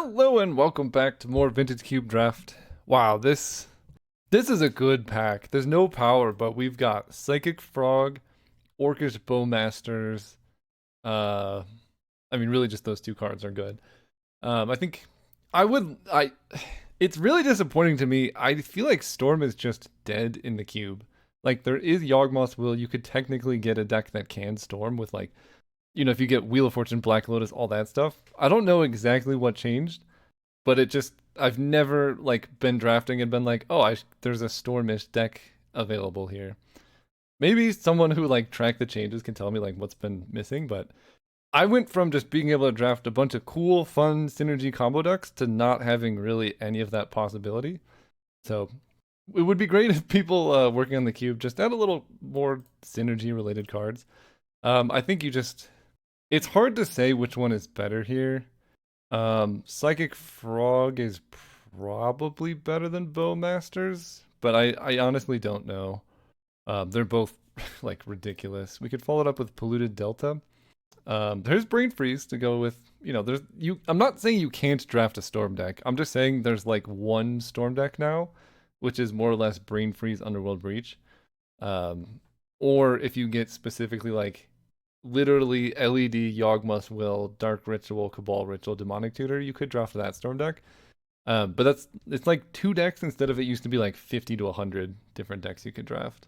Hello and welcome back to more Vintage Cube Draft. Wow, this is a good pack. There's no power, but we've got Psychic Frog, Orcish Bowmasters. Uh, I mean, really, just those two cards are good. I think I would. I. It's really disappointing to me. I feel like Storm is just dead in the cube. Like there is Yawgmoth's Will. You could technically get a deck that can Storm with like, if you get Wheel of Fortune, Black Lotus, all that stuff. I don't know exactly what changed, but it just I've never like been drafting and been like, oh, there's a Stormish deck available here. Maybe someone who like tracked the changes can tell me like what's been missing, but I went from just being able to draft a bunch of cool, fun synergy combo decks to not having really any of that possibility. So it would be great if people working on the cube just add a little more synergy related cards. I think it's hard to say which one is better here. Psychic Frog is probably better than Bowmasters, but I honestly don't know. They're both like ridiculous. We could follow it up with Polluted Delta. There's Brain Freeze to go with. I'm not saying you can't draft a Storm deck. I'm just saying there's like one Storm deck now, which is more or less Brain Freeze, Underworld Breach. Or if you get specifically like literally LED, Yawgmoth's Will, Dark Ritual, Cabal Ritual, Demonic Tutor, you could draft that Storm deck. But it's like two decks instead of it used to be like 50 to 100 different decks you could draft.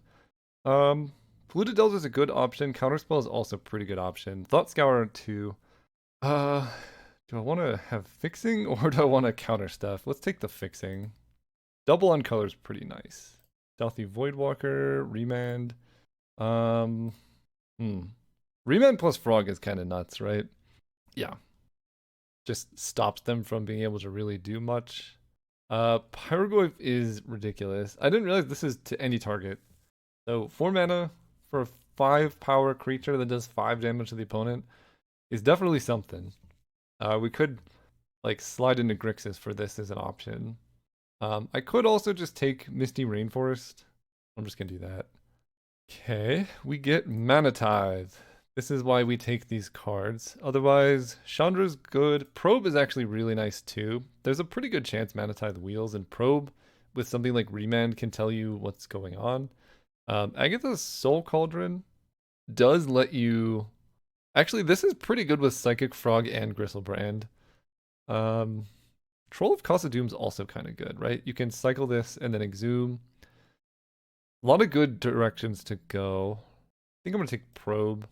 Polluted Delta is a good option. Counterspell is also a pretty good option. Thought Scour too. Do I want to have fixing or do I want to counter stuff? Let's take the fixing. Double on color is pretty nice. Stealthy Voidwalker, Remand. Remand plus Frog is kind of nuts, right? Yeah. Just stops them from being able to really do much. Pyrogoyf is ridiculous. I didn't realize this is to any target. So 4 mana for a 5 power creature that does 5 damage to the opponent is definitely something. We could like slide into Grixis for this as an option. I could also just take Misty Rainforest. I'm just gonna do that. Okay, we get Mana Tithe. This is why we take these cards. Otherwise, Chandra's good. Probe is actually really nice too. There's a pretty good chance Mana Tithe wheels, and Probe with something like Remand can tell you what's going on. Agatha's Soul Cauldron does let you... Actually, this is pretty good with Psychic Frog and Gristlebrand. Troll of Khazad-dûm's also kind of good, right? You can cycle this and then Exhume. A lot of good directions to go. I think I'm going to take Probe.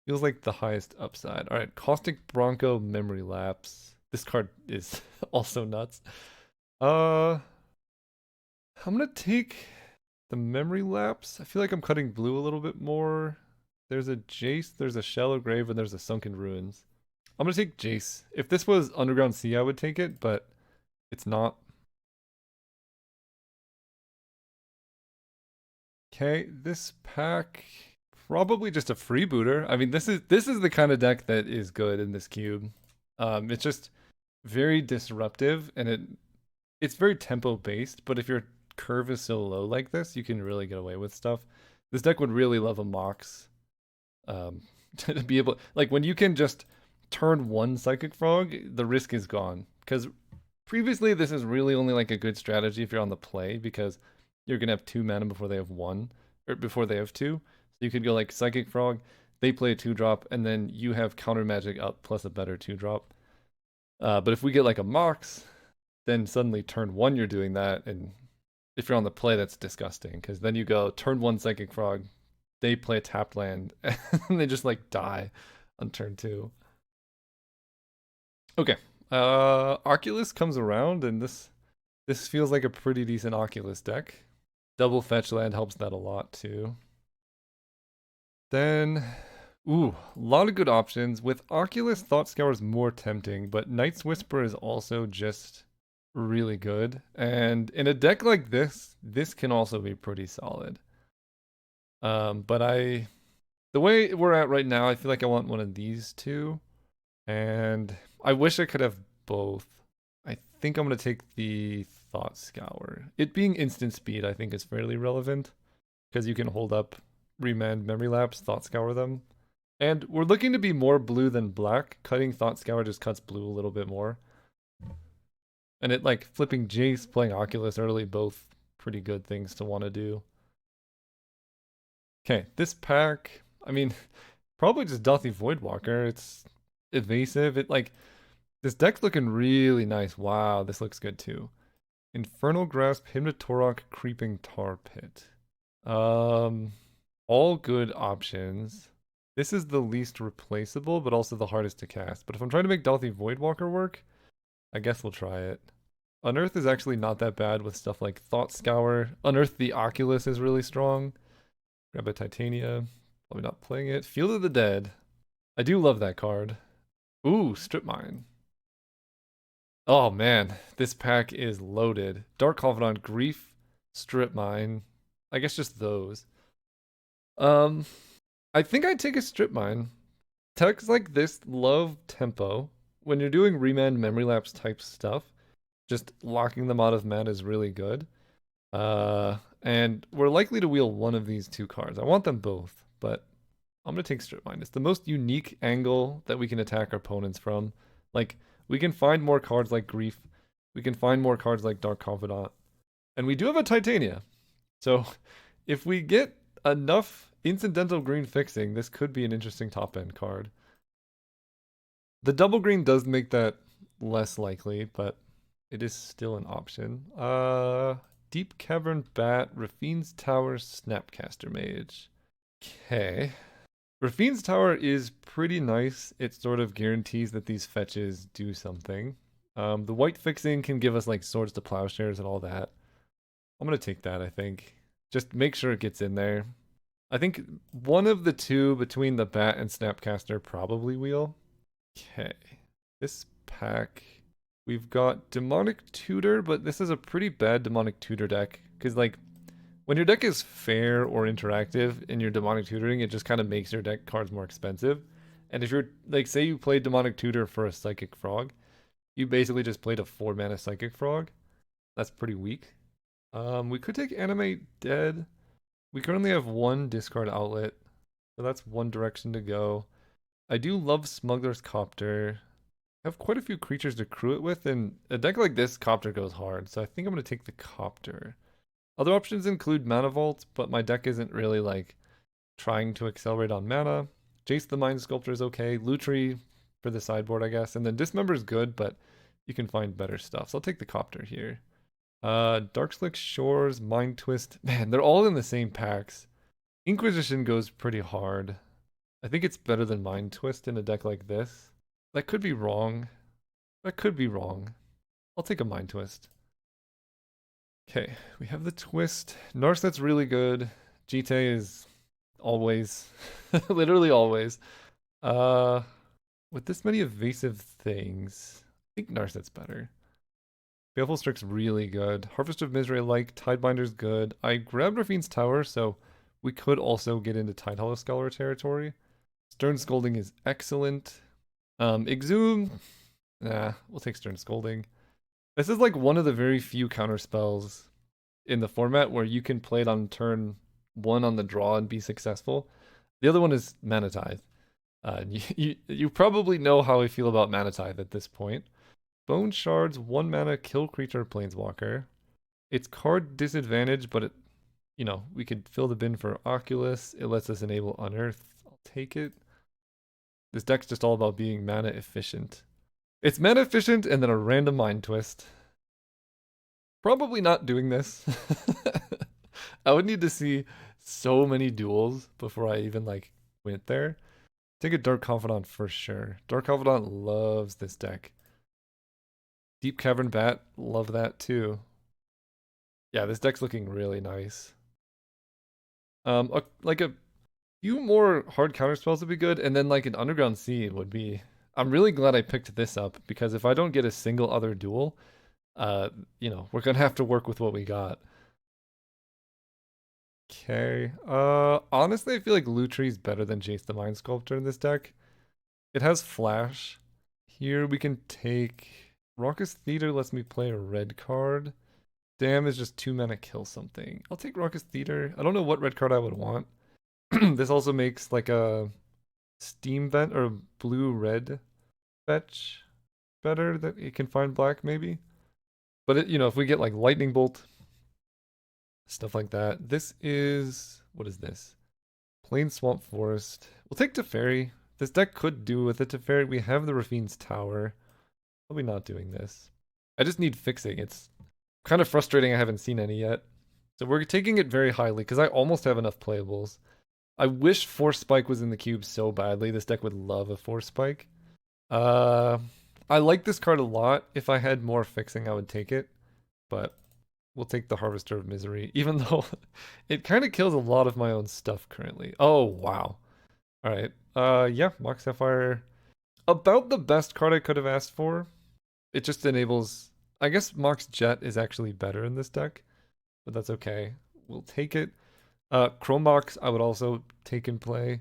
Feels like the highest upside. All right, Caustic Bronco, Memory Lapse. This card is also nuts. I'm going to take the Memory Lapse. I feel like I'm cutting blue a little bit more. There's a Jace, there's a Shallow Grave, and there's a Sunken Ruins. I'm going to take Jace. If this was Underground Sea, I would take it, but it's not. Okay, this pack probably just a freebooter. I mean, this is the kind of deck that is good in this cube. It's just very disruptive and it's very tempo based, but if your curve is so low like this, you can really get away with stuff. This deck would really love a Mox. To be able, like when you can just turn one Psychic Frog, the risk is gone. Because previously this is really only like a good strategy if you're on the play, because you're gonna have 2 mana before they have 1, or before they have 2. So you could go like Psychic Frog, they play a 2-drop, and then you have counter magic up plus a better 2-drop. But if we get like a Mox, then suddenly turn 1 you're doing that, and if you're on the play, that's disgusting, because then you go turn 1 Psychic Frog, they play a tapped land, and they just like die on turn 2. Okay, Oculus comes around, and this feels like a pretty decent Oculus deck. Double fetch land helps that a lot too. Then, a lot of good options. With Oculus, Thought Scour is more tempting, but Night's Whisper is also just really good. And in a deck like this can also be pretty solid. But the way we're at right now, I feel like I want one of these two. And I wish I could have both. I think I'm going to take the Thought Scour. It being instant speed, I think is fairly relevant, because you can hold up, Remand, Memory Lapse, Thought Scour them. And we're looking to be more blue than black. Cutting Thought Scour just cuts blue a little bit more. And it like flipping Jace, playing Oculus early, both pretty good things to want to do. Okay, this pack, I mean, probably just Delphi Voidwalker. It's evasive. It like this deck's looking really nice. Wow, this looks good too. Infernal Grasp, Hymnotorok, Creeping Tar Pit. Um, all good options. This is the least replaceable, but also the hardest to cast. But if I'm trying to make Delphi Voidwalker work, I guess we'll try it. Unearth is actually not that bad with stuff like Thought Scour. Unearth the Oculus is really strong. Grab a Titania. Probably not playing it. Field of the Dead. I do love that card. Ooh, Strip Mine. Oh man, this pack is loaded. Dark Confidant, Grief, Strip Mine. I guess just those. Um, I think I'd take a Strip Mine. Techs like this love tempo. When you're doing remand memory lapse type stuff, just locking them out of mana is really good. And we're likely to wheel one of these two cards. I want them both, but I'm gonna take Strip Mine. It's the most unique angle that we can attack our opponents from. Like, we can find more cards like Grief. We can find more cards like Dark Confidant. And we do have a Titania. So if we get enough incidental green fixing, this could be an interesting top end card. The double green does make that less likely, but it is still an option. Deep Cavern Bat, Rafine's Tower, Snapcaster Mage. Okay. Rafine's Tower is pretty nice. It sort of guarantees that these fetches do something. The white fixing can give us like Swords to Plowshares and all that. I'm gonna take that, I think. Just make sure it gets in there. I think one of the two between the Bat and Snapcaster probably wheel. Okay. This pack, we've got Demonic Tutor, but this is a pretty bad Demonic Tutor deck. Because, like, when your deck is fair or interactive in your Demonic Tutoring, it just kind of makes your deck cards more expensive. And if you're, like, say you played Demonic Tutor for a Psychic Frog, you basically just played a 4-mana Psychic Frog. That's pretty weak. We could take Animate Dead. We currently have one discard outlet, so that's one direction to go. I do love Smuggler's Copter. I have quite a few creatures to crew it with, and a deck like this, Copter goes hard, so I think I'm going to take the Copter. Other options include Mana Vault, but my deck isn't really like trying to accelerate on mana. Jace the Mind Sculptor is okay. Lutri for the sideboard, I guess. And then Dismember is good, but you can find better stuff. So I'll take the Copter here. Darkslick Shores, Mind Twist. Man, they're all in the same packs. Inquisition goes pretty hard. I think it's better than Mind Twist in a deck like this. That could be wrong. That could be wrong. I'll take a Mind Twist. Okay, we have the twist. Narset's really good. Jite is always, literally always. Uh, with this many evasive things, I think Narset's better. Baleful Strix's really good. Harvest of Misery I like. Tidebinder's good. I grabbed Rafine's Tower, so we could also get into Tidehollow Scholar territory. Stern Scolding is excellent. Exhume, nah, we'll take Stern Scolding. This is like one of the very few counter spells in the format where you can play it on turn 1 on the draw and be successful. The other one is Mana Tithe. You probably know how I feel about Mana Tithe at this point. Bone Shards, 1 mana, kill creature, planeswalker. It's card disadvantage, but it, you know, we could fill the bin for Oculus. It lets us enable Unearth. I'll take it. This deck's just all about being mana efficient. It's mana efficient and then a random Mind Twist. Probably not doing this. I would need to see so many duels before I even like went there. Take a Dark Confidant for sure. Dark Confidant loves this deck. Deep Cavern Bat, love that too. Yeah, this deck's looking really nice. Like a few more hard counter spells would be good, and then like an Underground Seed would be. I'm really glad I picked this up because if I don't get a single other duel, you know, we're gonna have to work with what we got. Okay. Honestly, I feel like Lutri's better than Jace the Mind Sculptor in this deck. It has Flash. Here we can take Raucous Theater lets me play a red card. Damn is just 2 mana kill something. I'll take Raucous Theater. I don't know what red card I would want. This also makes like a Steam Vent or blue-red fetch better that it can find black maybe. But if we get like lightning bolt, stuff like that. This is what is this? Plain swamp forest. We'll take Teferi. This deck could do with a Teferi. We have the Rafine's Tower. Probably not doing this. I just need fixing. It's kind of frustrating I haven't seen any yet. So we're taking it very highly because I almost have enough playables. I wish Force Spike was in the cube so badly. This deck would love a Force Spike. Uh, I like this card a lot. If I had more fixing, I would take it. But we'll take the Harvester of Misery, even though it kind of kills a lot of my own stuff currently. Oh, wow. All right. Yeah, Mox Sapphire. About the best card I could have asked for. It just enables... I guess Mox Jet is actually better in this deck, but that's okay. We'll take it. Chromox I would also take and play.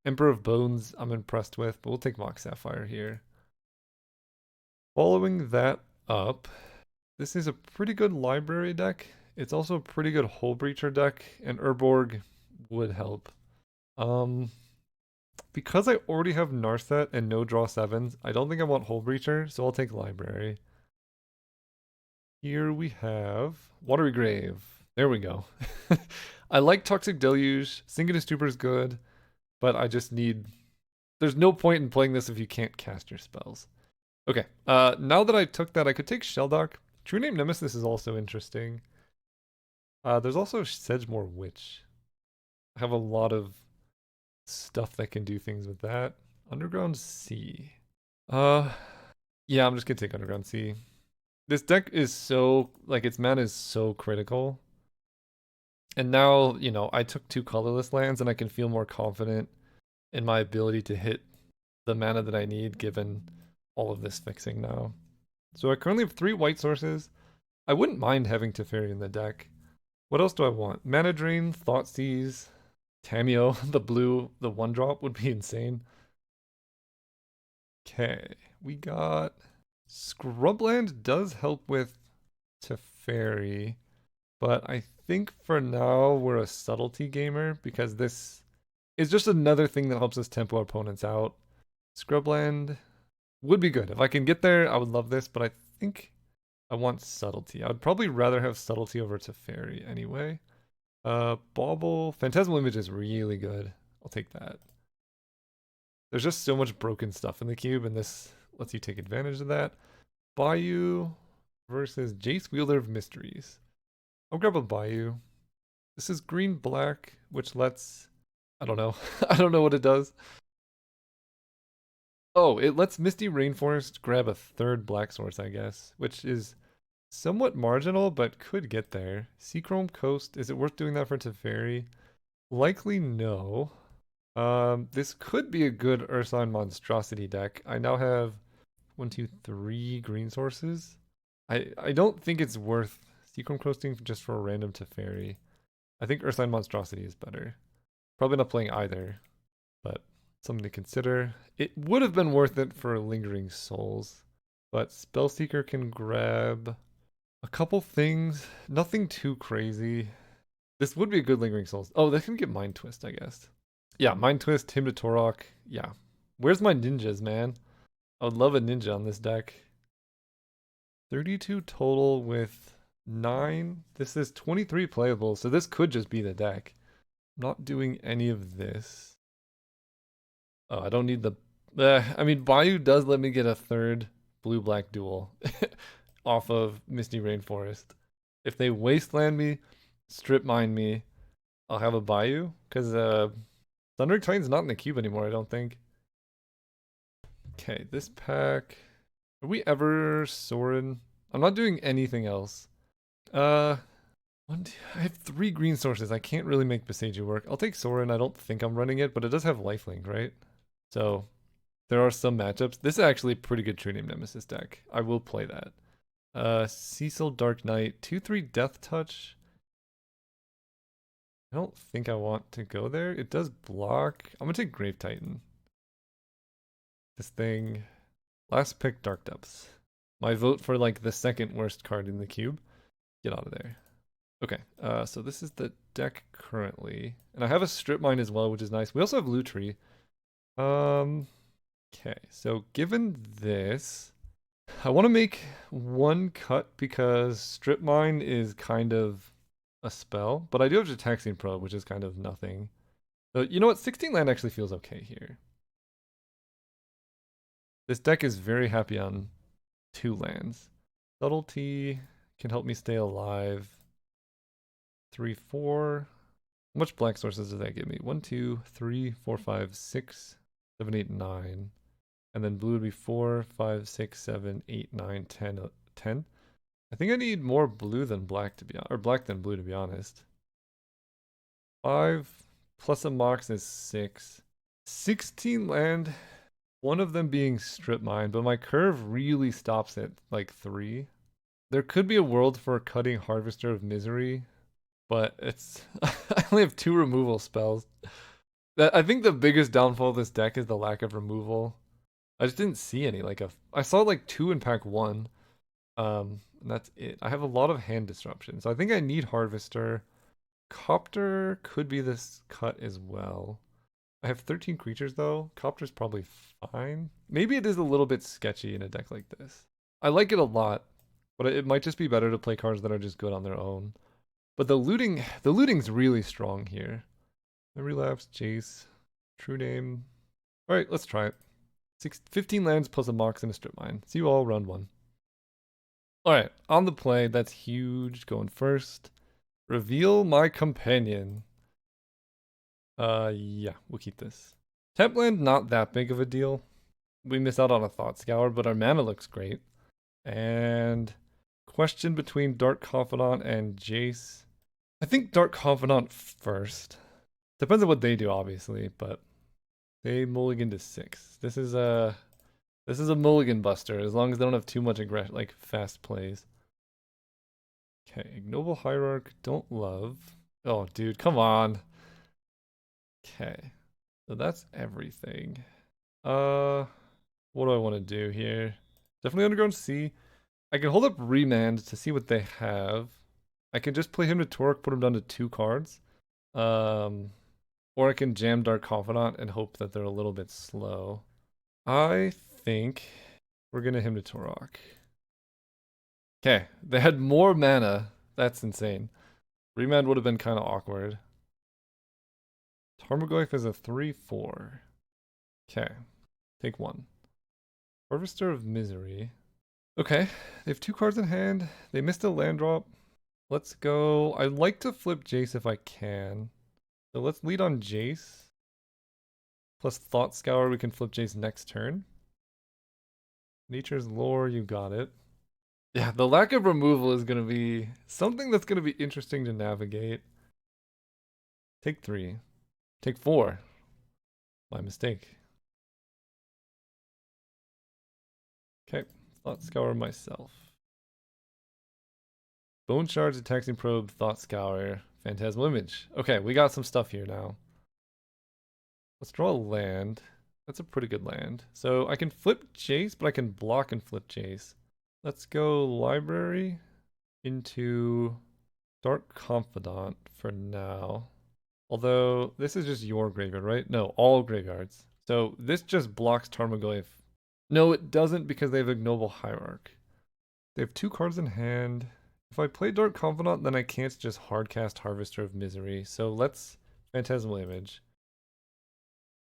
Emperor of Bones I'm impressed with, but we'll take Mox Sapphire here. Following that up, this is a pretty good library deck. It's also a pretty good Hull Breacher deck, and Urborg would help. Because I already have Narset and no draw 7s, I don't think I want Hull Breacher, so I'll take library. Here we have Watery Grave. There we go. I like Toxic Deluge. Sink into Stupor is good, but I just need... There's no point in playing this if you can't cast your spells. Okay, now that I took that, I could take Shelldock. True Name Nemesis is also interesting. There's also Sedgemoor Witch. I have a lot of stuff that can do things with that. Underground Sea. Yeah, I'm just gonna take Underground Sea. This deck is so, like, its mana is so critical. And now, I took 2 colorless lands and I can feel more confident in my ability to hit the mana that I need given all of this fixing now. So I currently have 3 white sources. I wouldn't mind having Teferi in the deck. What else do I want? Mana Drain, Thoughtseize, Tameo, the blue, the 1-drop would be insane. Okay, we got... Scrubland does help with Teferi, but I think for now we're a subtlety gamer because this is just another thing that helps us tempo our opponents out. Scrubland would be good. If I can get there, I would love this, but I think I want subtlety. I would probably rather have subtlety over Teferi anyway. Bauble, Phantasmal Image is really good. I'll take that. There's just so much broken stuff in the cube, and this lets you take advantage of that. Bayou versus Jace Wielder of Mysteries. I'll grab a Bayou. This is green-black, which lets... I don't know. I don't know what it does. Oh, it lets Misty Rainforest grab a 3rd black source, I guess, which is somewhat marginal, but could get there. Seachrome Coast, is it worth doing that for Teferi? Likely no. This could be a good Ursine Monstrosity deck. I now have 1, 2, 3 green sources. I don't think it's worth Seachrome Coasting just for a random Teferi. I think Ursine Monstrosity is better. Probably not playing either, but something to consider. It would have been worth it for Lingering Souls, but Spellseeker can grab a couple things. Nothing too crazy. This would be a good Lingering Souls. Oh, they can get Mind Twist, I guess. Yeah, Mind Twist, Hymn to Torok. Yeah. Where's my ninjas, man? I would love a ninja on this deck. 32 total with 9. This is 23 playable, so this could just be the deck. I'm not doing any of this. Oh, I don't need the... I mean, Bayou does let me get a 3rd blue-black duel off of Misty Rainforest. If they wasteland me, strip mine me, I'll have a Bayou, because Thundering Titan's not in the cube anymore, I don't think. Okay, this pack... Are we ever Sorin? I'm not doing anything else. I have 3 green sources. I can't really make Beseiju work. I'll take Sorin. I don't think I'm running it, but it does have lifelink, right? So there are some matchups. This is actually a pretty good True Name Nemesis deck. I will play that. Cecil Dark Knight, 2/3 Death Touch. I don't think I want to go there. It does block. I'm gonna take Grave Titan. This thing. Last pick, Dark Depths. My vote for like the 2nd worst card in the cube. Get out of there. Okay, so this is the deck currently. And I have a Strip Mine as well, which is nice. We also have Lutri. Okay, so given this, I want to make one cut because Strip Mine is kind of a spell, but I do have Taxing Probe, which is kind of nothing. So, you know what? 16 land actually feels okay here. This deck is very happy on 2 lands. Subtlety can help me stay alive. 3, 4. How much black sources does that give me? 1, 2, 3, 4, 5, 6, 7, 8, 9. And then blue would be 4, 5, 6, 7, 8, 9, 10, 10. I think I need more blue than black to be or black than blue to be honest. 5 plus a mox is 6. 16 land, one of them being strip mine, but my curve really stops at like 3. There could be a world for cutting Harvester of Misery, but it's I only have 2 removal spells. I think the biggest downfall of this deck is the lack of removal. I just didn't see any. I saw like 2 in pack 1. And that's it. I have a lot of hand disruption, so I think I need Harvester. Copter could be this cut as well. I have 13 creatures though. Copter's probably fine. Maybe it is a little bit sketchy in a deck like this. I like it a lot, but it might just be better to play cards that are just good on their own. But the looting's really strong here. Relapse, Jace, True Name. All right, let's try it. 15 lands plus a mox and a strip mine. See you all round 1. All right, on the play, that's huge. Going first. Reveal my companion. Yeah, we'll keep this. Tap land, not that big of a deal. We miss out on a Thought Scour, but our mana looks great. And question between Dark Confidant and Jace. I think Dark Confidant first. Depends on what they do, obviously, but they mulligan to 6. This is a mulligan buster, as long as they don't have too much aggression, like fast plays. Okay, Ignoble Hierarch, don't love. Oh, dude, come on. Okay, so that's everything. What do I want to do here? Definitely Underground Sea. I can hold up Remand to see what they have. I can just play him to Torque, put him down to 2 cards. Or I can jam Dark Confidant and hope that they're a little bit slow. I think we're gonna him to Torok. Okay, they had more mana. That's insane. Remand would have been kind of awkward. Tarmogoyf is a 3/4. Okay, take 1. Harvester of Misery. Okay, they have 2 cards in hand. They missed a land drop. Let's go. I'd like to flip Jace if I can. So let's lead on Jace. Plus Thought Scour, we can flip Jace next turn. Nature's Lore, you got it. Yeah, the lack of removal is going to be something that's going to be interesting to navigate. Take 3. Take 4. My mistake. Okay, Thought Scour myself. Bone Shards, Attacking Probe, Thought Scour, Phantasmal Image. Okay, we got some stuff here now. Let's draw a land. That's a pretty good land. So I can flip Jace, but I can block and flip Jace. Let's go Library into Dark Confidant for now. Although, this is just your graveyard, right? No, all graveyards. So this just blocks Tarmogoyf. No, it doesn't because they have Ignoble Hierarch. They have 2 cards in hand. If I play Dark Confidant, then I can't just hardcast Harvester of Misery. So let's Phantasmal Image.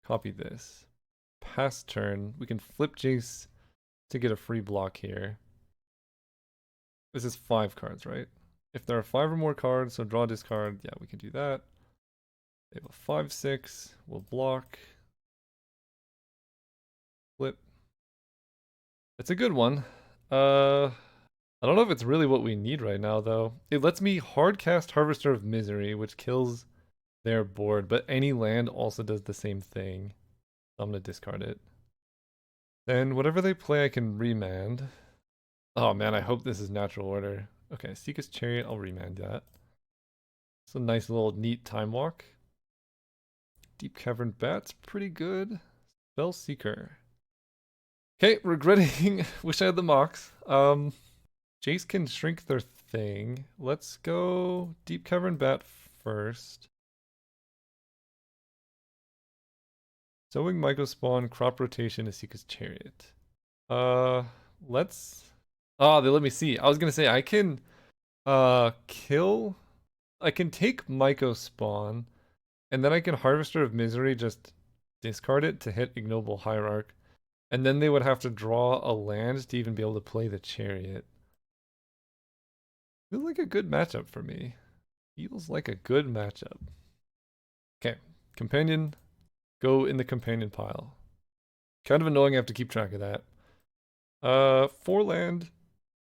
Copy this. Pass turn. We can flip Jace to get a free block here. This is 5 cards, right? If there are 5 or more cards, so draw, discard, yeah, we can do that. They have a 5/6. We'll block. Flip. It's a good one. I don't know if it's really what we need right now, though. It lets me hardcast Harvester of Misery, which kills their board, but any land also does the same thing. So I'm going to discard it. Then whatever they play, I can remand. Oh man, I hope this is natural order. Okay, Seeker's Chariot, I'll remand that. It's a nice little neat time walk. Deep Cavern Bat's pretty good. Spell Seeker. Okay, regretting, wish I had the Mox. Jace can shrink their thing. Let's go Deep Cavern Bat first. Sowing Mycospawn, Crop Rotation to Seeker's Chariot. let's. Oh, they let me see. I was gonna say I can kill. I can take Myco spawn, and then I can Harvester of Misery just discard it to hit Ignoble Hierarch, and then they would have to draw a land to even be able to play the Chariot. Feels like a good matchup for me. Feels like a good matchup. Okay, Companion, go in the Companion pile. Kind of annoying I have to keep track of that. 4 land.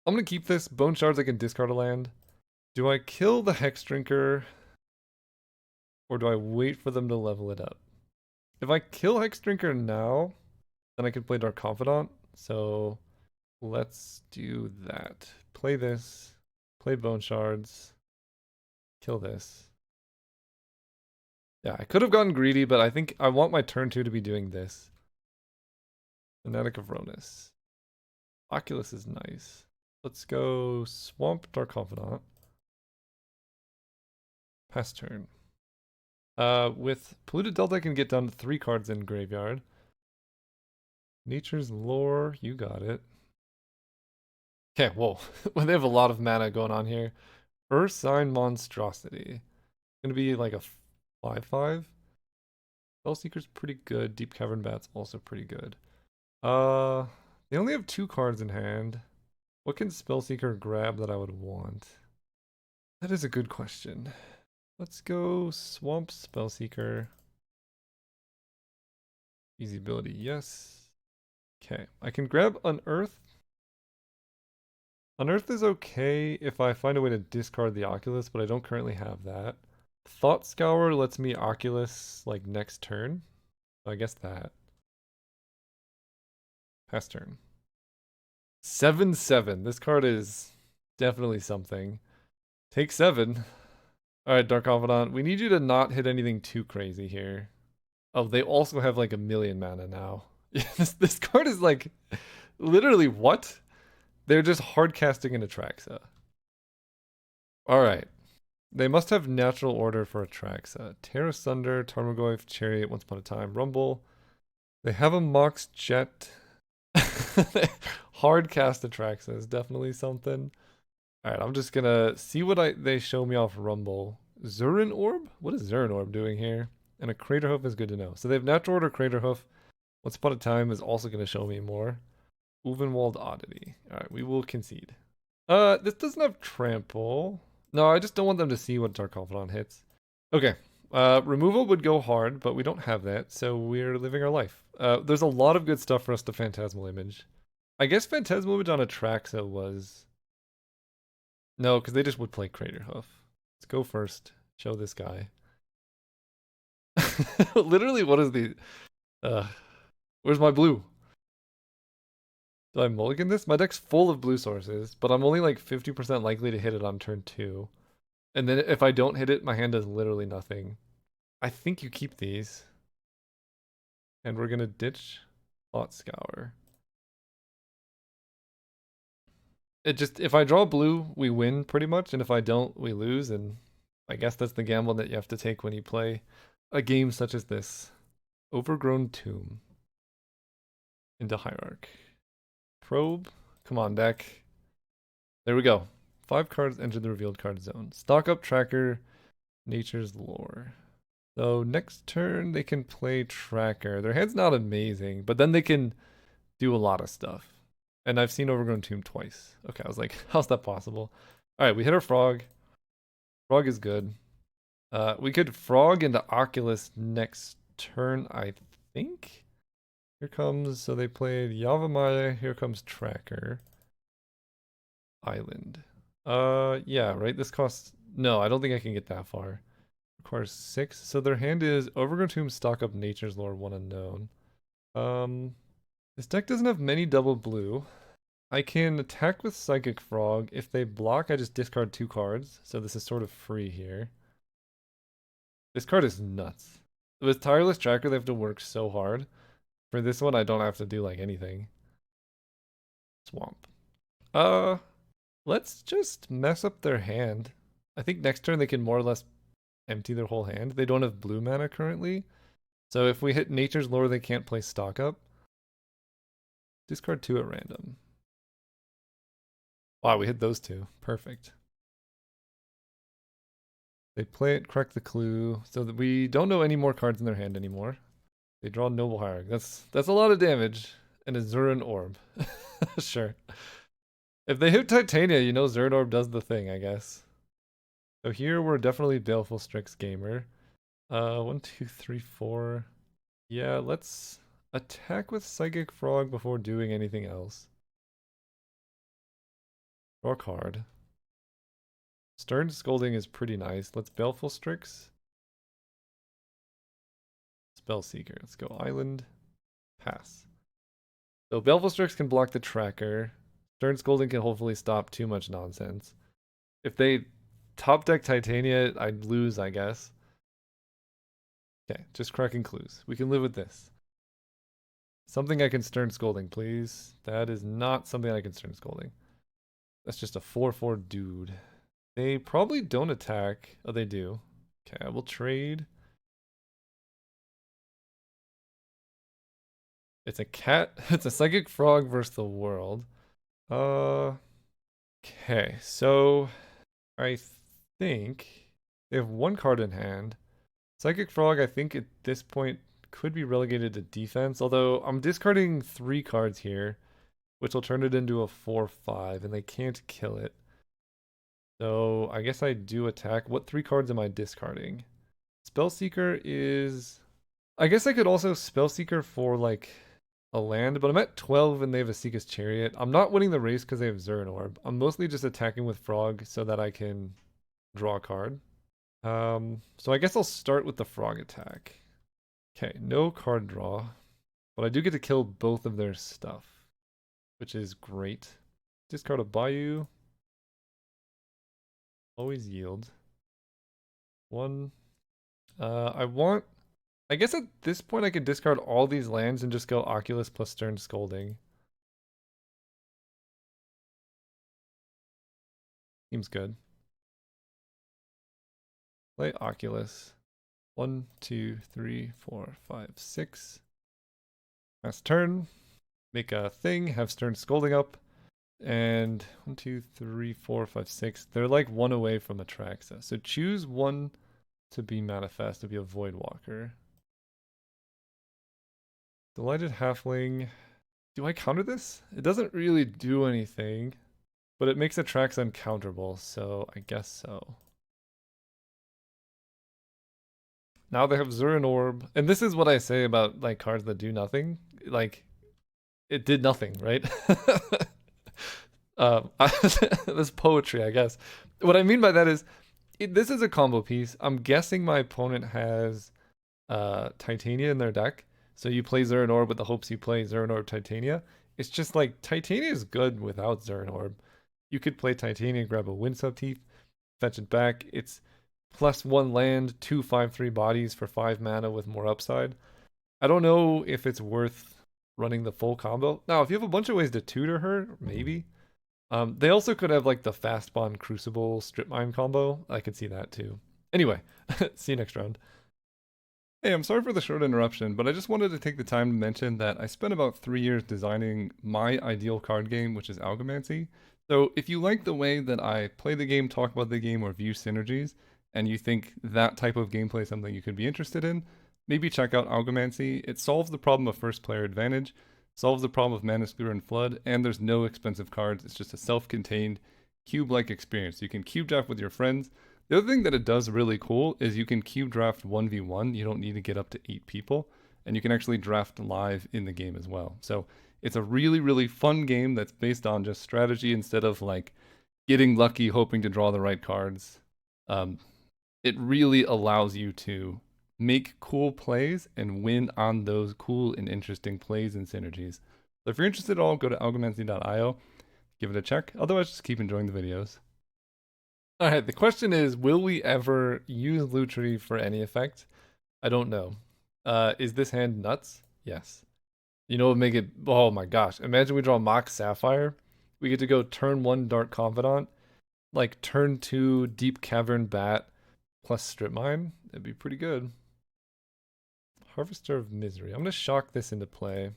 I'm gonna keep this. Bone Shards I can discard a land. Do I kill the Hex Drinker? Or do I wait for them to level it up? If I kill Hex Drinker now, then I can play Dark Confidant. So let's do that. Play this. Play Bone Shards. Kill this. Yeah, I could have gotten greedy, but I think I want my turn 2 to be doing this. Fanatic of Ronus. Oculus is nice. Let's go Swamp Dark Confidant. Pass turn. With Polluted Delta, I can get down to 3 cards in graveyard. Nature's Lore, you got it. Okay, whoa. Well, they have a lot of mana going on here. Earth Sign Monstrosity. Gonna be like a 5/5. Spellseeker's pretty good. Deep Cavern Bat's also pretty good. They only have 2 cards in hand. What can Spellseeker grab that I would want? That is a good question. Let's go Swamp Spellseeker. Easy ability, yes. Okay, I can grab Unearth. Unearth is okay if I find a way to discard the Oculus, but I don't currently have that. Thought Scour lets me Oculus like next turn. So I guess that. Pass turn. 7/7. This card is definitely something. Take 7. Alright, Dark Confidant. We need you to not hit anything too crazy here. Oh, they also have like a million mana now. this card is like literally what? They're just hard casting an Atraxa. Alright. They must have natural order for Atraxa. Terra Sunder, Tarmogoyf, Chariot, Once Upon a Time, Rumble. They have a Mox Jet. Hard cast Atraxa is definitely something. Alright, I'm just gonna see what they show me off Rumble. Zurin Orb? What is Zurin Orb doing here? And a Crater Hoof is good to know. So they have natural order Crater Hoof. Once Upon a Time is also gonna show me more. Uvenwald Oddity. Alright, we will concede. This doesn't have trample. No, I just don't want them to see what Dark Confidant hits. Okay. Removal would go hard, but we don't have that, so we're living our life. There's a lot of good stuff for us to Phantasmal Image. I guess Phantasmal Image on Atraxa was... No, because they just would play Crater Hoof. Let's go first. Show this guy. Literally, what is the... where's my blue? Do I mulligan this? My deck's full of blue sources, but I'm only like 50% likely to hit it on turn 2. And then if I don't hit it, my hand does literally nothing. I think you keep these. And we're gonna ditch Thought Scour. It just, if I draw blue, we win pretty much, and if I don't, we lose, and I guess that's the gamble that you have to take when you play a game such as this. Overgrown Tomb. Into Hierarch. Probe. Come on, deck. There we go. 5 cards enter the revealed card zone. Stock up Tracker, Nature's Lore. So next turn they can play Tracker. Their hand's not amazing, but then they can do a lot of stuff. And I've seen Overgrown Tomb twice. Okay, I was like, how's that possible? Alright, we hit our Frog. Frog is good. We could Frog into Oculus next turn, I think. Here comes, so they played Yavimaya, here comes Tracker. Island. Yeah, right? This costs... No, I don't think I can get that far. Requires 6. So their hand is Overgrown Tomb, stock up Nature's Lore, 1 unknown. This deck doesn't have many double blue. I can attack with Psychic Frog. If they block, I just discard 2 cards. So this is sort of free here. This card is nuts. With Tireless Tracker, they have to work so hard. For this one, I don't have to do like anything. Swamp. Let's just mess up their hand. I think next turn they can more or less empty their whole hand. They don't have blue mana currently. So if we hit Nature's Lore, they can't play stock up. Discard 2 at random. Wow, we hit those two. Perfect. They play it, correct the clue, so that we don't know any more cards in their hand anymore. They draw Noble Hierarch. That's a lot of damage. And a Zurin Orb. Sure. If they hit Titania, you know Zurin Orb does the thing, I guess. So here we're definitely Baleful Strix gamer. 1, 2, 3, 4. Yeah, let's attack with Psychic Frog before doing anything else. Draw a card. Stern Scolding is pretty nice. Let's Baleful Strix. Spellseeker. Let's go Island. Pass. So Baleful Strix can block the tracker. Stern Scolding can hopefully stop too much nonsense. If they top deck Titania, I'd lose, I guess. Okay, just cracking clues. We can live with this. Something I can Stern Scolding, please. That is not something I can Stern Scolding. That's just a 4/4 dude. They probably don't attack. Oh, they do. Okay, I will trade. It's a cat. It's a Psychic Frog versus the world. Okay, so I think they have one card in hand. Psychic Frog, I think at this point could be relegated to defense, although I'm discarding 3 cards here, which will turn it into a 4/5, and they can't kill it. So I guess I do attack. What 3 cards am I discarding? Spellseeker is... I guess I could also Spellseeker for like a land, but I'm at 12 and they have a Seeka's Chariot. I'm not winning the race because they have Zurin Orb. I'm mostly just attacking with Frog so that I can draw a card. So I guess I'll start with the Frog attack. Okay, no card draw, but I do get to kill both of their stuff, which is great. Discard a Bayou. Always yield. One. I guess at this point I could discard all these lands and just go Oculus plus Stern Scolding. Seems good. Play Oculus. 1, 2, 3, 4, 5, 6. Last turn. Make a thing. Have Stern Scolding up. And 1, 2, 3, 4, 5, 6. They're like one away from Atraxa. So choose one to be manifest to be a Void Walker. Delighted Halfling. Do I counter this? It doesn't really do anything, but it makes Atraxa uncounterable, so I guess so. Now they have Zurin Orb, and this is what I say about like cards that do nothing. Like, it did nothing, right? That's poetry, I guess. What I mean by that is, this is a combo piece. I'm guessing my opponent has Titania in their deck, so you play Zurin Orb with the hopes you play Zurin Orb Titania. It's just like Titania is good without Zurin Orb. You could play Titania, grab a Windswept Heath, fetch it back. It's +1 land, 2 5/3 bodies for 5 mana with more upside. I don't know if it's worth running the full combo. Now, if you have a bunch of ways to tutor her, maybe. They also could have like the Fast Bond Crucible Strip Mine combo. I could see that too. Anyway, see you next round. Hey, I'm sorry for the short interruption, but I just wanted to take the time to mention that I spent about 3 years designing my ideal card game, which is Algomancy. So if you like the way that I play the game, talk about the game, or view synergies, and you think that type of gameplay is something you could be interested in, maybe check out Algomancy. It solves the problem of first player advantage, solves the problem of Mana Spear and Flood, and there's no expensive cards. It's just a self-contained cube-like experience. You can cube draft with your friends. The other thing that it does really cool is you can cube draft 1v1. You don't need to get up to 8 people, and you can actually draft live in the game as well. So it's a really, really fun game that's based on just strategy instead of like getting lucky, hoping to draw the right cards. It really allows you to make cool plays and win on those cool and interesting plays and synergies. So if you're interested at all, go to algomancy.io, give it a check. Otherwise, just keep enjoying the videos. All right, the question is, will we ever use Lutri for any effect? I don't know. Is this hand nuts? Yes. You know what would make it... Oh my gosh. Imagine we draw Mox Sapphire. We get to go turn 1 Dark Confidant, like turn 2 Deep Cavern Bat plus Strip Mine. That'd be pretty good. Harvester of Misery. I'm going to shock this into play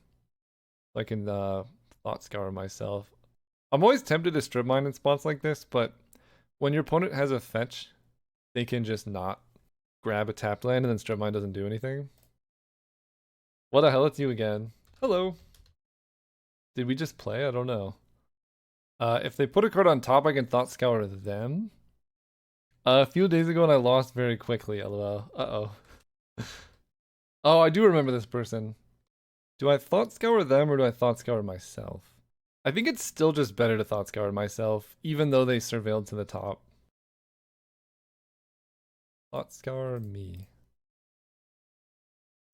so I can Thought Scour myself. I'm always tempted to strip mine in spots like this, but when your opponent has a fetch, they can just not grab a tapped land and then strip mine doesn't do anything. What the hell? It's you again. Hello. Did we just play? I don't know. If they put a card on top, I can Thought Scour them. A few days ago and I lost very quickly, lol. Uh-oh. Oh, I do remember this person. Do I Thought Scour them or do I Thought Scour myself? I think it's still just better to Thought Scour myself, even though they surveilled to the top. Thought Scour me.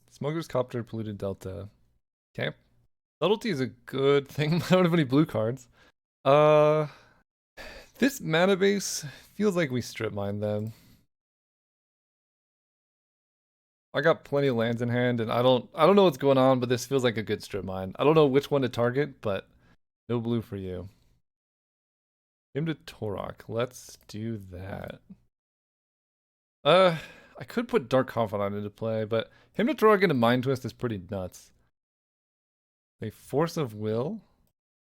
Smuggler's Copter, Polluted Delta. Okay. Subtlety is a good thing. I don't have any blue cards. Uh, this mana base feels like we strip mine them. I got plenty of lands in hand, and I don't know what's going on, but this feels like a good strip mine. I don't know which one to target, but no blue for you. Him to Torok. Let's do that. I could put Dark Confidant into play, but him to Torok into Mind Twist is pretty nuts. A Force of Will.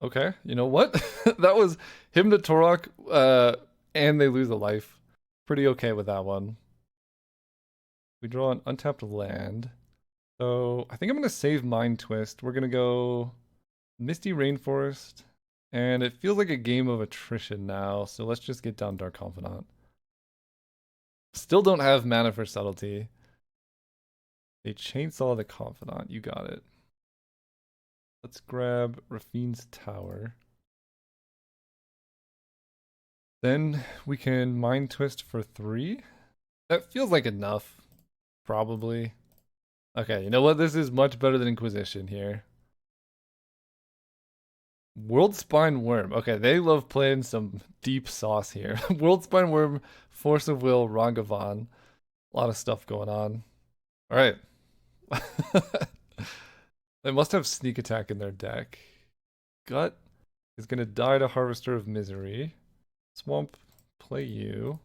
Okay, you know what? That was him to Torok, and they lose a life. Pretty okay with that one. We draw an untapped land. So I think I'm gonna save Mind Twist. We're gonna go Misty Rainforest. And it feels like a game of attrition now, so let's just get down Dark Confidant. Still don't have mana for Subtlety. They chainsaw the Confidant. You got it. Let's grab Rafine's Tower. Then we can Mind Twist for 3. That feels like enough. Probably. Okay, you know what? This is much better than Inquisition here. World Spine Worm. Okay, they love playing some deep sauce here. World Spine Worm, Force of Will, Ragavan. A lot of stuff going on. All right. They must have Sneak Attack in their deck. Gut is going to die to Harvester of Misery. Swamp, play you.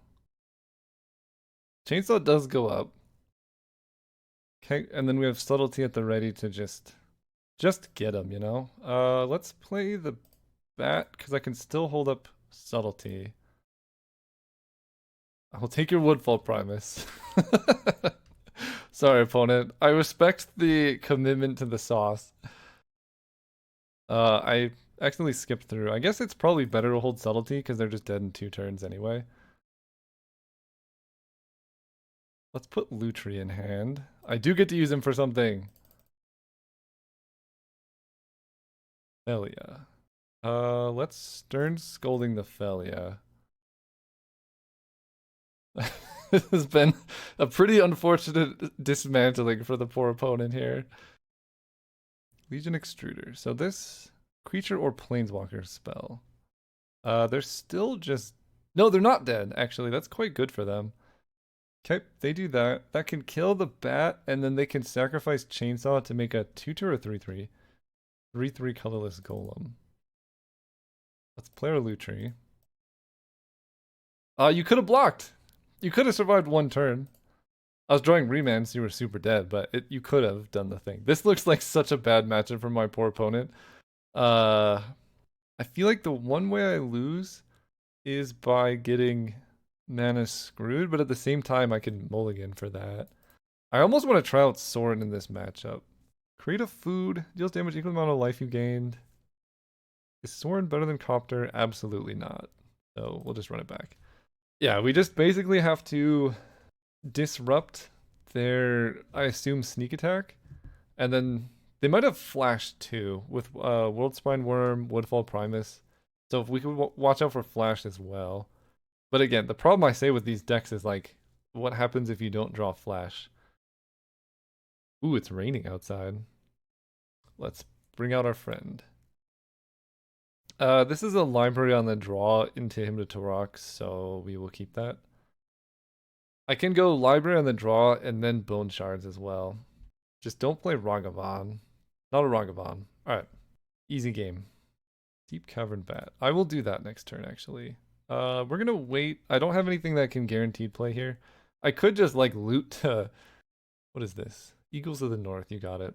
Chainsaw does go up. Okay, and then we have Subtlety at the ready to just get him, you know? Let's play the Bat, because I can still hold up Subtlety. I'll take your Woodfall Primus. Sorry, opponent. I respect the commitment to the sauce. I accidentally skipped through. I guess it's probably better to hold Subtlety, because they're just dead in 2 turns anyway. Let's put Lutri in hand. I do get to use him for something. Felia. Let's Stern Scolding the Felia. This has been a pretty unfortunate dismantling for the poor opponent here. Legion Extruder. So this creature or planeswalker spell. They're still just... No, they're not dead, actually. That's quite good for them. Okay, they do that. That can kill the bat, and then they can sacrifice Chainsaw to make a 2/2 or 3/3. 3/3 colorless golem. Let's play our Lutri. You could have blocked. You could have survived 1 turn. I was drawing Remand, so you were super dead, but you could have done the thing. This looks like such a bad matchup for my poor opponent. I feel like the one way I lose is by getting mana screwed, but at the same time, I can mulligan for that. I almost want to try out Sorin in this matchup. Create a food, deals damage equal amount of life you gained. Is Sorin better than Copter? Absolutely not. So we'll just run it back. Yeah, we just basically have to disrupt their, I assume, sneak attack. And then they might have flash too with World Spine Worm, Woodfall Primus. So if we could watch out for flash as well. But again, the problem I say with these decks is like, what happens if you don't draw flash? Ooh, it's raining outside. Let's bring out our friend. This is a library on the draw into him to Torok, so we will keep that. I can go library on the draw and then bone shards as well. Just don't play Ragavan. Not a Ragavan. Alright. Easy game. Deep Cavern Bat. I will do that next turn, actually. We're gonna wait. I don't have anything that can guaranteed play here. I could just, like, loot to... What is this? Eagles of the North. You got it.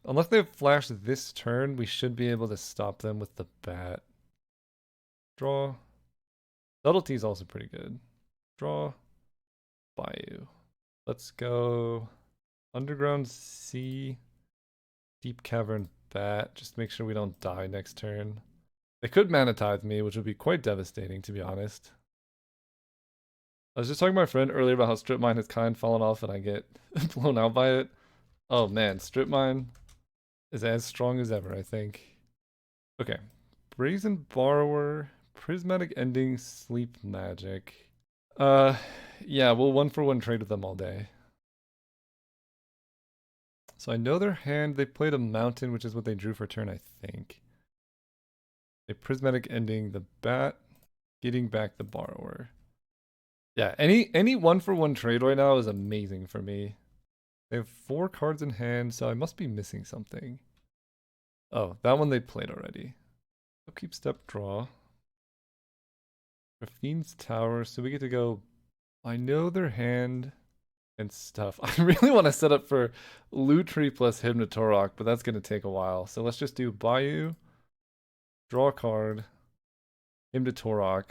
Unless they flash this turn, we should be able to stop them with the bat. Draw. Subtlety is also pretty good. Draw. Bayou. Let's go Underground Sea, Deep Cavern Bat. Just make sure we don't die next turn. They could Mana Tithe me, which would be quite devastating, to be honest. I was just talking to my friend earlier about how Strip Mine has kind of fallen off and I get blown out by it. Oh man, Strip Mine is as strong as ever, I think. Okay. Brazen Borrower, Prismatic Ending, Sleep Magic. Yeah, we'll 1-for-1 trade with them all day. So I know their hand, they played a mountain, which is what they drew for turn, I think. A Prismatic Ending, the bat, getting back the Borrower. Yeah, any 1-for-1 trade right now is amazing for me. They have 4 cards in hand, so I must be missing something. Oh, that one they played already. Upkeep, step, draw. Raffine's Tower, so we get to go. I know their hand and stuff. I really want to set up for Lutri plus Hypnotorok, but that's going to take a while. So let's just do Bayou, draw a card, Hypnotorok.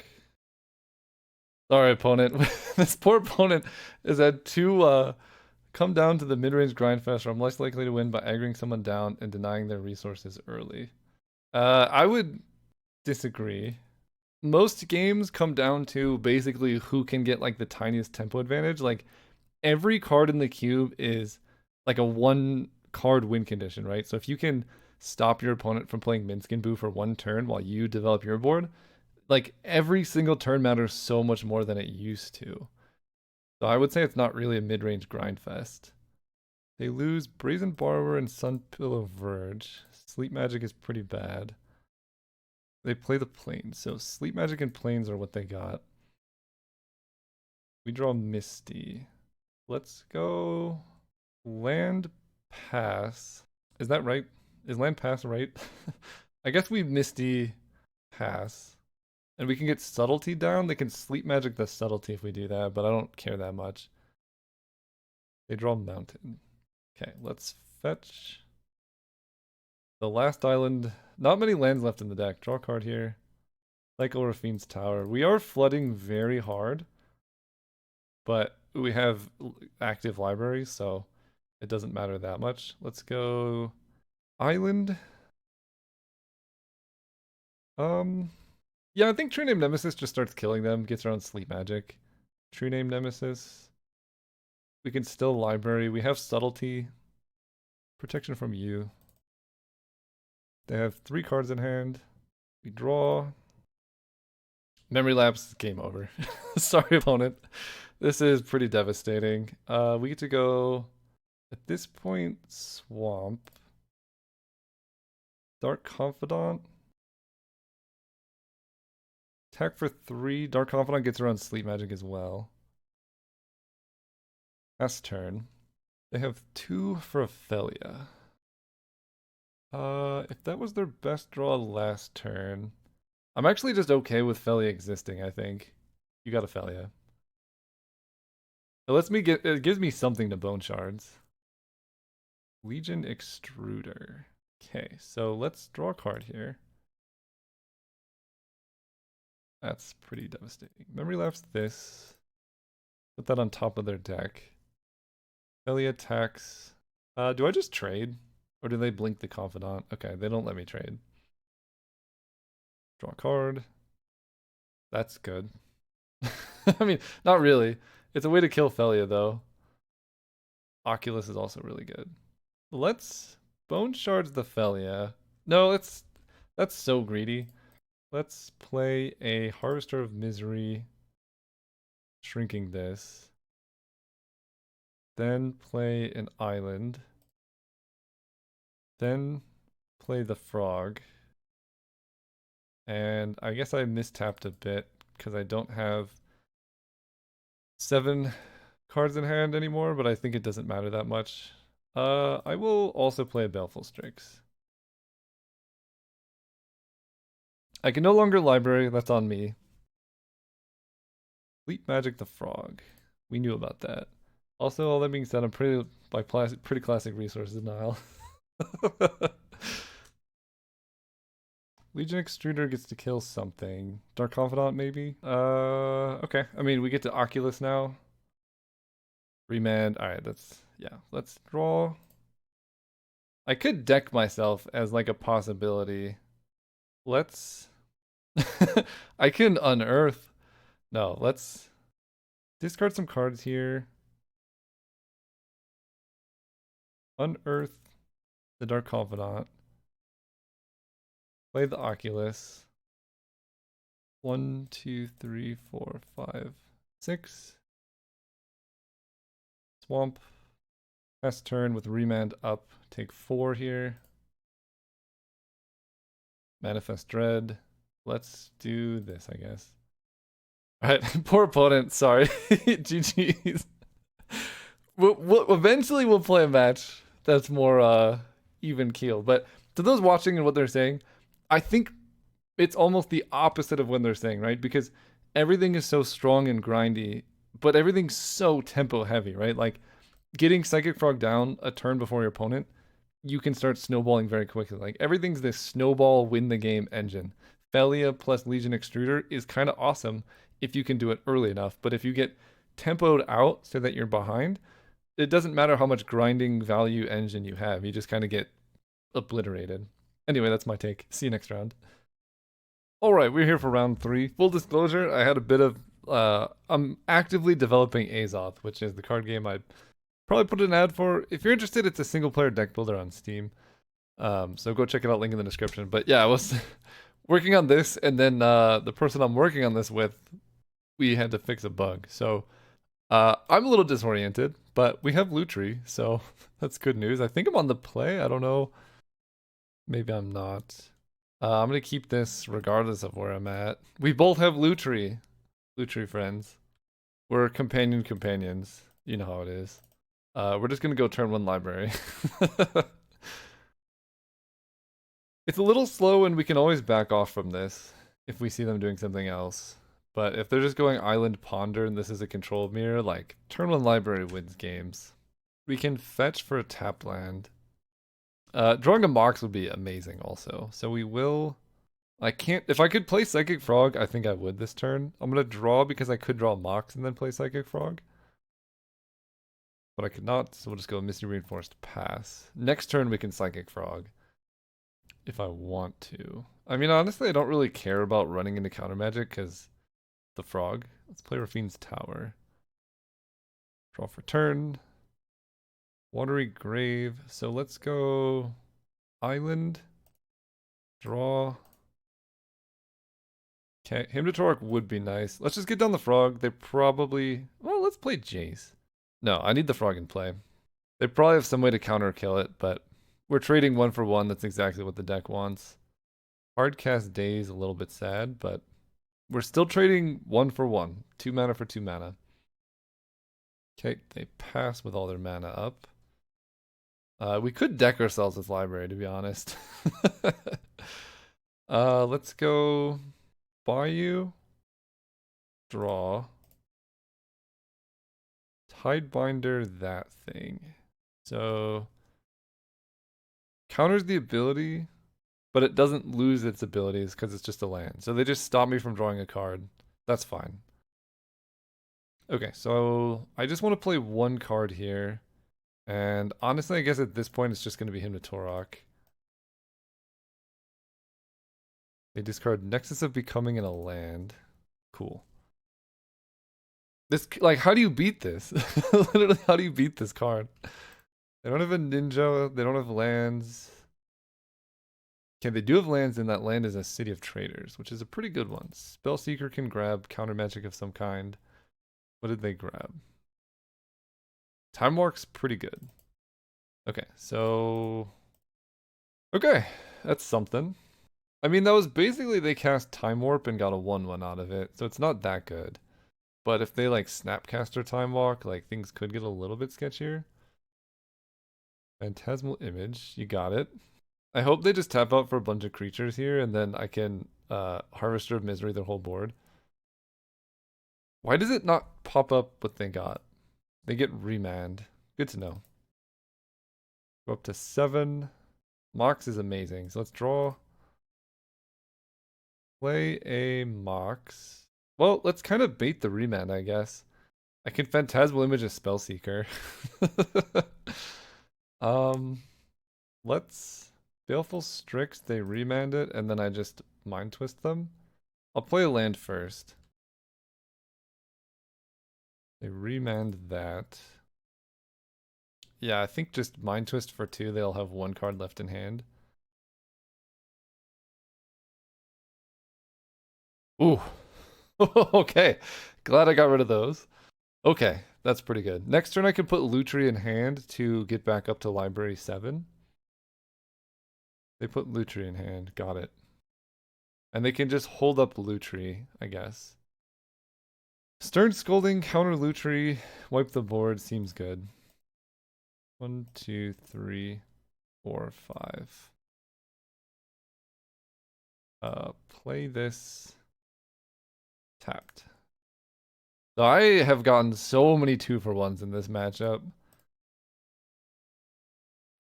Sorry, opponent. This poor opponent has had 2 come down to the mid-range grindfest where I'm less likely to win by aggroing someone down and denying their resources early. I would disagree. Most games come down to basically who can get like the tiniest tempo advantage. Like every card in the cube is like a 1 card win condition, right? So if you can stop your opponent from playing Minskin Boo for 1 turn while you develop your board, like every single turn matters so much more than it used to. So I would say it's not really a mid-range grind fest. They lose Brazen Borrower and Sunpillow Verge. Sleep Magic is pretty bad. They play the Plains, so Sleep Magic and Plains are what they got. We draw Misty. Let's go Land Pass. Is that right? Is Land Pass right? I guess we Misty Pass. And we can get Subtlety down. They can Sleep Magic the Subtlety if we do that, but I don't care that much. They draw Mountain. Okay, let's fetch the last island. Not many lands left in the deck. Draw a card here. Cycle Raffine's Tower. We are flooding very hard, but we have active libraries, so it doesn't matter that much. Let's go Island. Yeah, I think True Name Nemesis just starts killing them, gets around Sleep Magic. True Name Nemesis. We can still library. We have Subtlety. Protection from you. They have 3 cards in hand. We draw. Memory lapse, game over. Sorry, opponent. This is pretty devastating. We get to go, at this point, Swamp. Dark Confidant. Attack for 3. Dark Confidant gets around Sleep Magic as well. Last turn. They have 2 for Ophelia. If that was their best draw last turn, I'm actually just okay with Ophelia existing, I think. You got Ophelia. It lets me get, it gives me something to Bone Shards. Legion Extruder. Okay, so let's draw a card here. That's pretty devastating. Memory lapse this. Put that on top of their deck. Ophelia attacks. Do I just trade? Or do they blink the Confidant? Okay, they don't let me trade. Draw a card. That's good. I mean, not really. It's a way to kill Felia, though. Oculus is also really good. Let's Bone Shards the Felia. No, that's so greedy. Let's play a Harvester of Misery, shrinking this. Then play an island. Then play the frog. And I guess I mistapped a bit because I don't have 7 cards in hand anymore, but I think it doesn't matter that much. I will also play a Baleful Strix. I can no longer library, that's on me. Sleep Magic the Frog. We knew about that. Also, all that being said, I'm pretty classic resources denial. Legion Extruder gets to kill something. Dark Confidant, maybe? Okay. I mean, we get to Oculus now. Remand. Alright, yeah. Let's draw. I could deck myself as like a possibility. Let's... I can unearth. No, let's discard some cards here. Unearth the Dark Confidant. Play the Oculus. 1, 2, 3, 4, 5, 6. Swamp. Pass turn with remand up. Take 4 here. Manifest Dread. Let's do this, I guess. Alright, poor opponent. Sorry. GG's. Eventually we'll play a match that's more even keel. But to those watching and what they're saying, I think it's almost the opposite of what they're saying, right? Because everything is so strong and grindy, but everything's so tempo heavy, right? Like getting Psychic Frog down a turn before your opponent, you can start snowballing very quickly. Like everything's this snowball win the game engine. Felia plus Legion Extruder is kind of awesome if you can do it early enough, but if you get tempoed out so that you're behind, it doesn't matter how much grinding value engine you have. You just kind of get obliterated. Anyway, that's my take. See you next round. All right, we're here for round 3. Full disclosure, I had a bit of I'm actively developing Azoth, which is the card game I probably put an ad for. If you're interested, it's a single player deck builder on Steam. So go check it out, link in the description. But yeah, I was working on this, and then the person I'm working on this with, we had to fix a bug. So I'm a little disoriented, but we have Lutri, so that's good news. I think I'm on the play. I don't know. Maybe I'm not. I'm gonna keep this regardless of where I'm at. We both have Lutri. Lutri friends. We're companions. You know how it is. We're just gonna go turn 1 library. It's a little slow and we can always back off from this if we see them doing something else. But if they're just going Island Ponder and this is a control mirror, like, turn 1 library wins games. We can fetch for a tap land. Drawing a Mox would be amazing also. So we will... I can't... If I could play Psychic Frog, I think I would this turn. I'm going to draw because I could draw Mox and then play Psychic Frog. But I could not, so we'll just go Misty Reinforced pass. Next turn we can Psychic Frog. If I want to. I mean, honestly, I don't really care about running into counter magic because the frog. Let's play Rafine's Tower. Draw for turn. Watery Grave. So let's go Island. Draw. Okay, Hymn to Torque would be nice. Let's just get down the frog. They probably... Well, let's play Jace. No, I need the frog in play. They probably have some way to counter kill it, but we're trading 1 for 1. That's exactly what the deck wants. Hardcast Daze a little bit sad, but we're still trading 1 for 1. 2 mana for 2 mana. Okay, they pass with all their mana up. We could deck ourselves with library, to be honest. Let's go Bayou. Draw. Tidebinder that thing. So counters the ability, but it doesn't lose its abilities because it's just a land. So they just stop me from drawing a card. That's fine. Okay, so I just want to play 1 card here. And honestly, I guess at this point it's just going to be Hymn to Torok. They discard Nexus of Becoming in a land. Cool. This, like, how do you beat this? Literally, how do you beat this card? They don't have a ninja. They don't have lands. Okay, they do have lands, and that land is a City of Traders, which is a pretty good one. Spellseeker can grab counter magic of some kind. What did they grab? Time Warp's pretty good. Okay, so... Okay, that's something. I mean, that was basically they cast Time Warp and got a 1/1 out of it, so it's not that good. But if they, like, Snapcaster Time Walk, like, things could get a little bit sketchier. Phantasmal Image, you got it. I hope they just tap out for a bunch of creatures here, and then I can Harvester of Misery their whole board. Why does it not pop up what they got? They get Remand. Good to know. Go up to 7. Mox is amazing. So let's draw. Play a Mox. Well, let's kind of bait the remand, I guess. I can Phantasmal Image a Spellseeker. um, let's Baleful Strix, they remand it, and then I just Mind Twist them. I'll play a land first. They remand that. Yeah, I think just Mind Twist for 2, they'll have 1 card left in hand. Ooh. Okay. Glad I got rid of those. Okay, that's pretty good. Next turn I can put Lutri in hand to get back up to Library 7. They put Lutri in hand. Got it. And they can just hold up Lutri, I guess. Stern Scolding, counter Lutri, wipe the board, seems good. 1, 2, 3, 4, 5. Play this tapped. So I have gotten so many 2-for-1s in this matchup.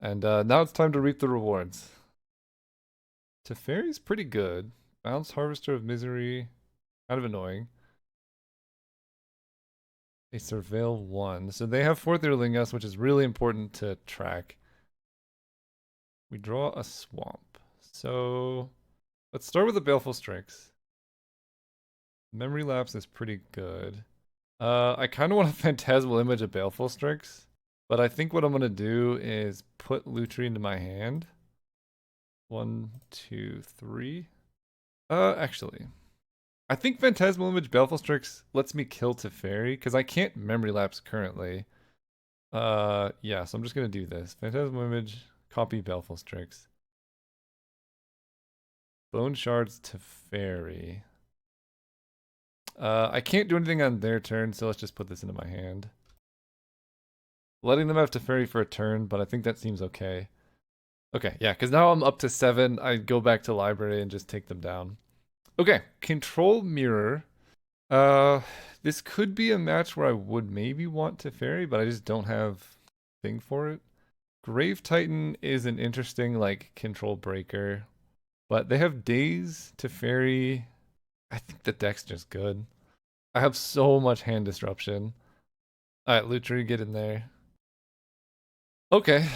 And now it's time to reap the rewards. Teferi's pretty good. Bounce Harvester of Misery, kind of annoying. They surveil 1. So they have 4th Earlingus, which is really important to track. We draw a swamp. So let's start with the Baleful Strix. Memory Lapse is pretty good. I kind of want a Phantasmal Image of Baleful Strix, but I think what I'm going to do is put Lutri into my hand. 1, 2, 3. Actually, I think Phantasmal Image Baleful Strix lets me kill Teferi, because I can't Memory Lapse currently. Yeah, so I'm just going to do this. Phantasmal Image, copy Baleful Strix. Bone Shards Teferi. I can't do anything on their turn, so let's just put this into my hand. Letting them have Teferi for a turn, but I think that seems okay. Okay, yeah, because now I'm up to 7. I go back to library and just take them down. Okay, Control Mirror. This could be a match where I would maybe want Teferi, but I just don't have thing for it. Grave Titan is an interesting, like, control breaker. But they have Daze, Teferi. I think the deck's just good. I have so much hand disruption. Alright, Lutri, get in there. Okay.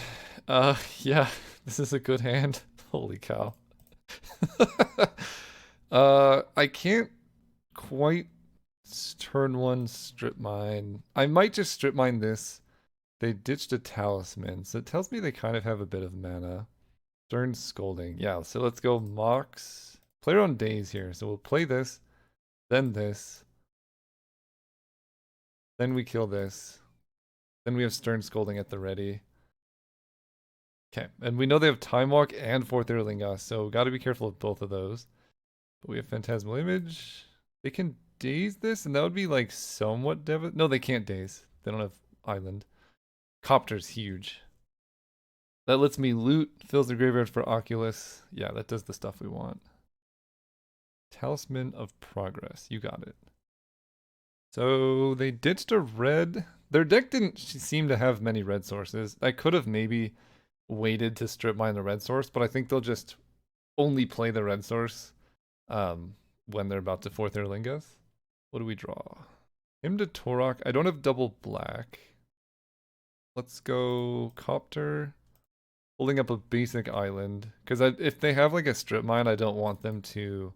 Yeah, this is a good hand. Holy cow. I can't quite turn 1 strip mine. I might just strip mine this. They ditched a talisman, so it tells me they kind of have a bit of mana. Stern Scolding. Yeah, so let's go Mox. Player on Daze here, so we'll play this, then this. Then we kill this. Then we have Stern Scolding at the ready. Okay, and we know they have Time Walk and 4th Earlingus, so gotta be careful of both of those. But we have Phantasmal Image. They can daze this, and that would be like somewhat No, they can't daze. They don't have Island. Copter's huge. That lets me loot, fills the graveyard for Oculus. Yeah, that does the stuff we want. Talisman of Progress. You got it. So they ditched a red. Their deck didn't seem to have many red sources. I could have maybe waited to strip mine the red source, but I think they'll just only play the red source when they're about to 4th Erlingus. What do we draw? Hymn to Torok. I don't have double black. Let's go Copter. Holding up a basic island. Because if they have like a strip mine, I don't want them to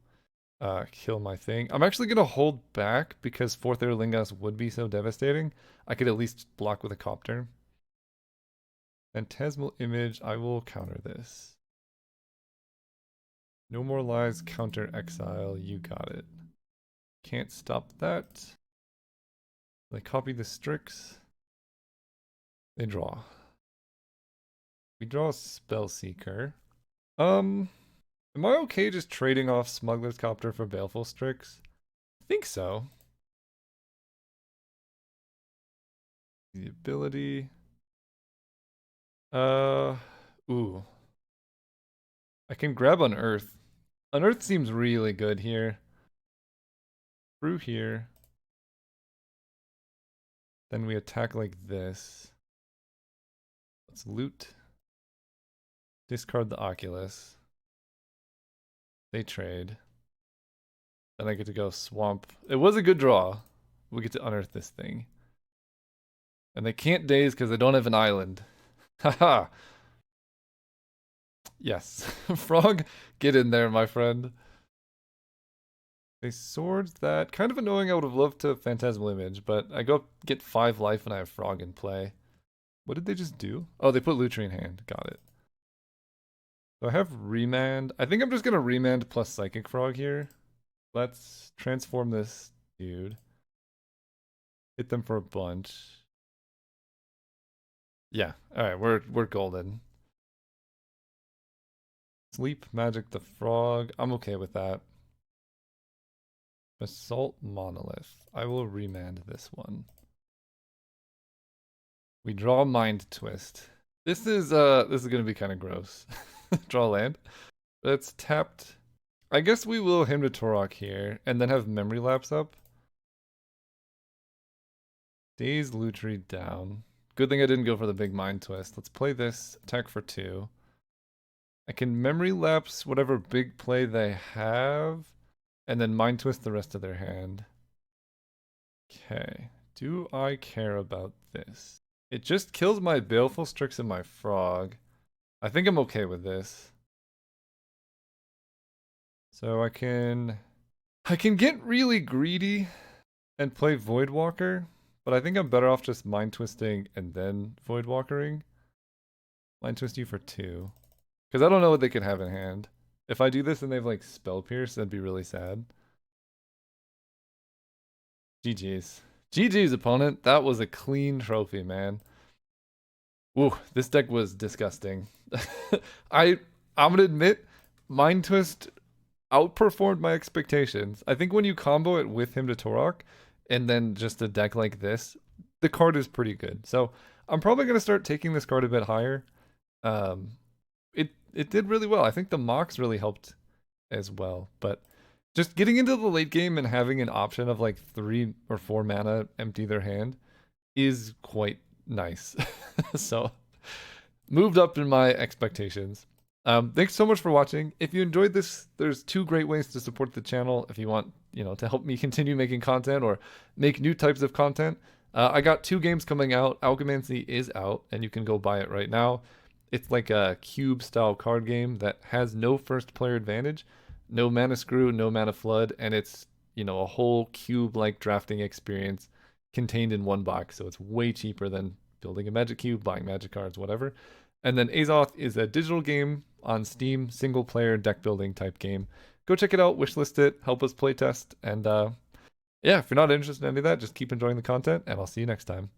kill my thing. I'm actually going to hold back because 4th Erlingus would be so devastating. I could at least block with a Copter. Phantasmal Image, I will counter this. No More Lies, counter Exile, you got it. Can't stop that. They copy the Strix. They draw. We draw a Spellseeker. Am I okay just trading off Smuggler's Copter for Baleful Strix? I think so. The ability. Ooh. I can grab Unearth. Unearth seems really good here. Through here. Then we attack like this. Let's loot. Discard the Oculus. They trade. Then I get to go swamp. It was a good draw. We get to unearth this thing. And they can't daze because they don't have an island. Haha. Yes. Frog, get in there, my friend. They swords that. Kind of annoying. I would have loved to Phantasmal Image, but I go get 5 life and I have Frog in play. What did they just do? Oh, they put Lutri in hand. Got it. So I have Remand. I think I'm just going to Remand plus Psychic Frog here. Let's transform this dude. Hit them for a bunch. Yeah. All right, we're golden. Sleep Magic the Frog. I'm okay with that. Basalt Monolith. I will remand this one. We draw Mind Twist. This is gonna be kind of gross. Draw land. That's tapped. I guess we will Hymn to Torok here, and then have Memory Lapse up. Daze Lutri down. Good thing I didn't go for the big Mind Twist. Let's play this. Attack for 2. I can Memory Lapse whatever big play they have, and then Mind Twist the rest of their hand. Okay. Do I care about this? It just kills my Baleful Strix and my Frog. I think I'm okay with this. So I can get really greedy and play Voidwalker, but I think I'm better off just Mind Twisting and then Voidwalkering. Mind Twist you for 2. Because I don't know what they could have in hand. If I do this and they have like Spell Pierce, that'd be really sad. GG's. GG's, opponent. That was a clean trophy, man. Ooh, this deck was disgusting. I'm gonna admit, Mind Twist outperformed my expectations. I think when you combo it with Hymn to Torok, and then just a deck like this, the card is pretty good. So I'm probably gonna start taking this card a bit higher. It did really well. I think the Mox really helped as well, but just getting into the late game and having an option of like 3 or 4 mana empty their hand is quite nice. So moved up in my expectations. Thanks so much for watching. If you enjoyed this, there's 2 great ways to support the channel if you want, to help me continue making content or make new types of content. I got 2 games coming out. Alchemy is out, and you can go buy it right now. It's like a cube style card game that has no first player advantage, no mana screw, no mana flood, and it's, a whole cube like drafting experience contained in one box. So it's way cheaper than building a magic cube, buying magic cards, whatever. And then Azoth is a digital game on Steam, single player deck building type game. Go check it out, wishlist it, help us playtest, and yeah, if you're not interested in any of that, just keep enjoying the content, and I'll see you next time.